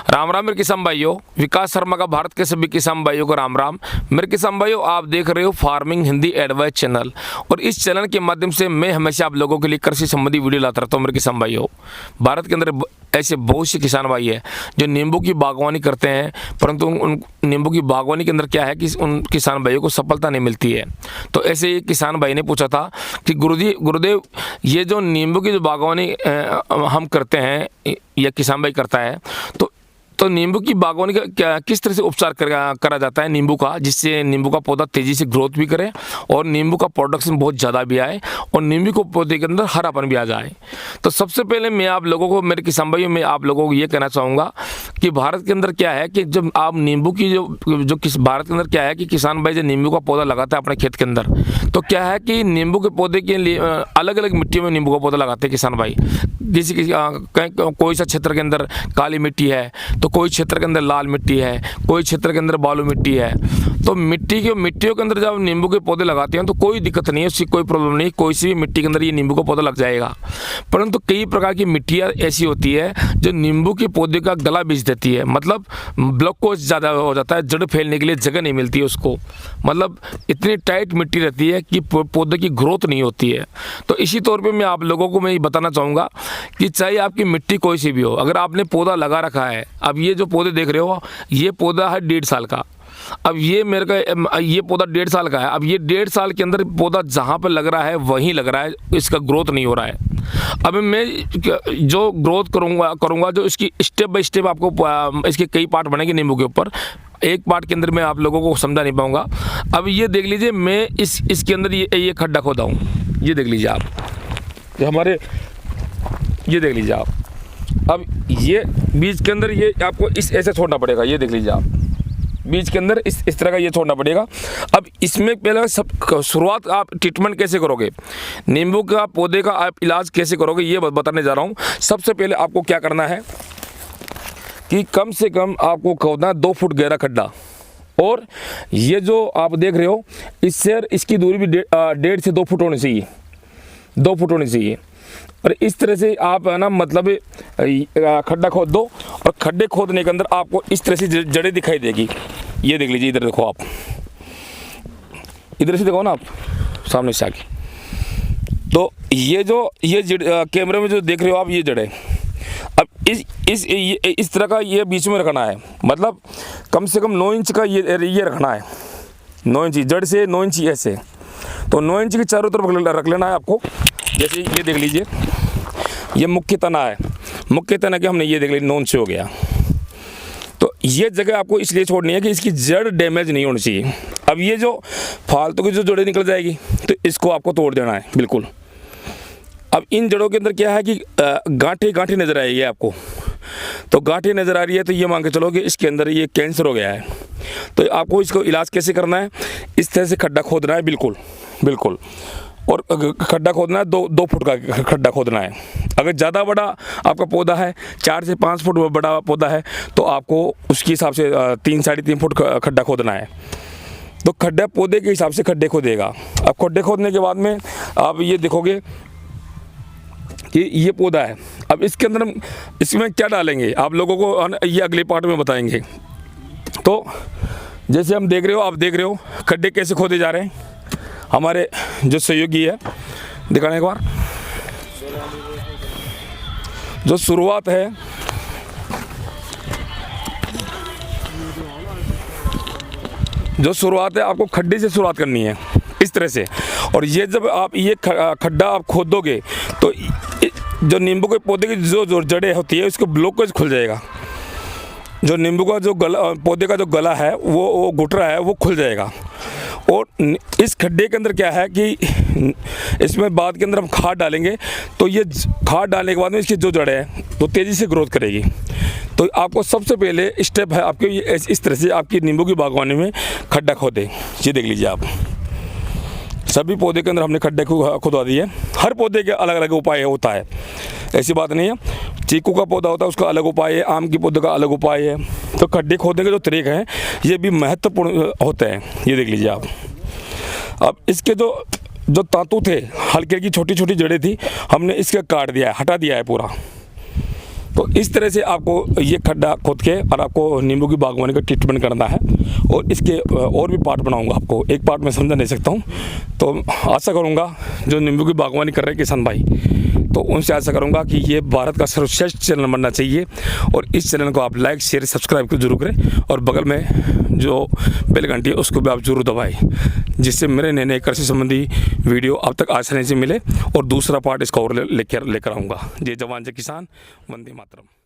राम राम मेरे किसान भाइयों, विकास शर्मा का भारत के सभी किसान भाइयों को राम राम। मेरे किसान भाइयों, आप देख रहे हो फार्मिंग हिंदी एडवाइस चैनल, और इस चैनल के माध्यम से मैं हमेशा आप लोगों के लिए कृषि संबंधी वीडियो लाता रहता हूँ। मेरे किसान भाइयों, भारत के अंदर ऐसे बहुत से किसान भाई हैं जो नींबू की बागवानी करते हैं, परंतु उन नींबू की बागवानी के अंदर क्या है कि उन किसान भाइयों को सफलता नहीं मिलती है। तो ऐसे एक किसान भाई ने पूछा था कि गुरुदेव, ये जो नींबू की जो बागवानी हम करते हैं या किसान भाई करता है, तो नींबू की बागवानी का किस तरह से उपचार करा जाता है नींबू का, जिससे नींबू का पौधा तेज़ी से ग्रोथ भी करे और नींबू का प्रोडक्शन बहुत ज़्यादा भी आए और नींबू को पौधे के अंदर हरापन भी आ जाए। तो सबसे पहले मैं आप लोगों को, मेरे किसान भाइयों, मैं आप लोगों को ये कहना चाहूँगा कि भारत के अंदर क्या है कि जब आप नींबू की भारत के अंदर क्या है कि किसान भाई जब नींबू का पौधा लगाता है अपने खेत के अंदर, तो क्या है कि नींबू के पौधे के लिए अलग अलग मिट्टियों में नींबू का पौधा लगाते हैं किसान भाई। कोई सा क्षेत्र के अंदर काली मिट्टी है, तो कोई क्षेत्र के अंदर लाल मिट्टी है, कोई क्षेत्र के अंदर बालू मिट्टी है। तो मिट्टियों के अंदर जब नींबू के पौधे लगाते हैं तो कोई दिक्कत नहीं है, उसकी कोई प्रॉब्लम नहीं, कोई सी भी मिट्टी के अंदर ये नींबू का पौधा लग जाएगा। परंतु कई प्रकार की मिट्टियाँ ऐसी होती है जो नींबू के पौधे का गला बीज देती है, मतलब ब्लॉक ज़्यादा हो जाता है, जड़ फैलने के लिए जगह नहीं मिलती है उसको, मतलब इतनी टाइट मिट्टी रहती है कि पौधे की ग्रोथ नहीं होती है। तो इसी तौर पे मैं आप लोगों को मैं ये बताना चाहूँगा कि चाहे आपकी मिट्टी कोई सी भी हो, अगर आपने पौधा लगा रखा है, अब ये जो पौधे देख रहे हो, ये पौधा है 1.5 साल का। अब ये ये पौधा 1.5 साल का है। अब ये 1.5 साल के अंदर पौधा जहाँ पर लग रहा है वहीं लग रहा है, इसका ग्रोथ नहीं हो रहा है। अब मैं जो ग्रोथ करूँगा जो इसकी स्टेप बाय स्टेप आपको, इसके कई पार्ट बनेंगे नींबू के ऊपर, एक पार्ट के अंदर मैं आप लोगों को समझा नहीं पाऊँगा। अब ये देख लीजिए, मैं इसके अंदर ये खड्डा खोदा हूँ, ये देख लीजिए आप, जो हमारे, ये देख लीजिए आप। अब ये बीज के अंदर ये आपको ऐसे छोड़ना पड़ेगा, ये देख लीजिए आप, बीज के अंदर इस तरह का ये छोड़ना पड़ेगा। अब इसमें पहले शुरुआत आप ट्रीटमेंट कैसे करोगे, नींबू का पौधे का आप इलाज कैसे करोगे, ये बताने जा रहा हूँ। सबसे पहले आपको क्या करना है कि कम से कम आपको खोदना है 2 फुट गहरा खड्डा, और ये जो आप देख रहे हो इससे इसकी दूरी भी 1.5 से 2 फुट होनी चाहिए, 2 फुट होनी चाहिए। और इस तरह से आप है ना, मतलब खड्डा खोद दो, और खड्डे खोदने के अंदर आपको इस तरह से जड़ें दिखाई देगी। ये देख लीजिए, इधर देखो आप, इधर से देखो ना आप, सामने से आके। तो ये कैमरे में जो देख रहे हो आप, ये जड़ें, अब इस तरह का ये बीच में रखना है, मतलब कम से कम 9 इंच का ये रखना है, 9 इंच जड़ से 9 इंच ऐसे। तो 9 इंच के चारों तरफ रख लेना है आपको। जैसे ये देख लीजिए, ये मुख्य तना है, मुख्य तना के हमने ये देख लीजिए 9 इंच हो गया। तो ये जगह आपको इसलिए छोड़नी है कि इसकी जड़ डैमेज नहीं होनी चाहिए। अब ये जो फालतू की जो जड़ें निकल जाएगी, तो इसको आपको तोड़ देना है बिल्कुल। अब इन जड़ों के अंदर क्या है कि गांठें नज़र आएगी आपको, तो गांठें नज़र आ रही है, तो ये मान के चलो कि इसके अंदर ये कैंसर हो गया है। तो आपको इसको इलाज कैसे करना है, इस तरह से खड्डा खोदना है, बिल्कुल, और खड्डा खोदना है 2 फुट का खड्डा खोदना है। अगर ज़्यादा बड़ा आपका पौधा है, 4 से 5 फुट बड़ा पौधा है, तो आपको उसके हिसाब से 3 साढ़े 3 फुट खड्डा खोदना है। तो खड्डा पौधे के हिसाब से खड्डे खोदेगा। अब खड्डे खोदने के बाद में आप ये देखोगे कि ये पौधा है। अब इसके अंदर इसमें क्या डालेंगे आप लोगों को ये अगले पार्ट में बताएंगे। तो जैसे हम देख रहे हो, आप देख रहे हो खड्डे कैसे खोदे जा रहे हैं। हमारे जो सहयोगी है, दिखाने एक बार, जो शुरुआत है, आपको खड्डे से शुरुआत करनी है इस तरह से। और ये जब आप ये खड्डा आप खोदोगे, तो जो नींबू के पौधे की जो जड़ें होती है, उसको ब्लॉकेज खुल जाएगा। जो नींबू का जो पौधे का जो गला है, वो घुटरा है, वो खुल जाएगा। और इस खड्डे के अंदर क्या है कि इसमें बाद के अंदर हम खाद डालेंगे, तो ये खाद डालने के बाद में इसकी जो जड़ें हैं वो तेज़ी से ग्रोथ करेगी। तो आपको सबसे पहले स्टेप है आपके इस तरह से आपकी नींबू की बागवानी में खड्डा खोदे। ये देख लीजिए आप, सभी पौधे के अंदर हमने खड्डे खुदवा दिए। हर पौधे के अलग अलग उपाय होता है, ऐसी बात नहीं है। चीकू का पौधा होता है, उसका अलग उपाय है, आम की पौधे का अलग उपाय है। तो खड्डे खोदने के जो तरीके हैं ये भी महत्वपूर्ण होते हैं। ये देख लीजिए आप। अब इसके जो तातू थे, हल्के की छोटी छोटी जड़ें थी, हमने इसके काट दिया है, हटा दिया है पूरा। तो इस तरह से आपको ये खड्डा खोद के और आपको नींबू की बागवानी का ट्रीटमेंट करना है। और इसके और भी पार्ट बनाऊंगा, आपको एक पार्ट मैं समझा नहीं सकता हूँ। तो आशा करूँगा जो नींबू की बागवानी कर रहे हैं किसान भाई, तो उनसे आशा करूँगा कि ये भारत का सर्वश्रेष्ठ चैनल बनना चाहिए। और इस चैनल को आप लाइक शेयर सब्सक्राइब जरूर करें और बगल में जो बेल घंटी है उसको भी आप जरूर दबाएं, जिससे मेरे नए नए कृषि संबंधी वीडियो अब तक आसानी से मिले। और दूसरा पार्ट इसका और लेकर आऊँगा। जय जवान जय किसान, वंदे मातरम।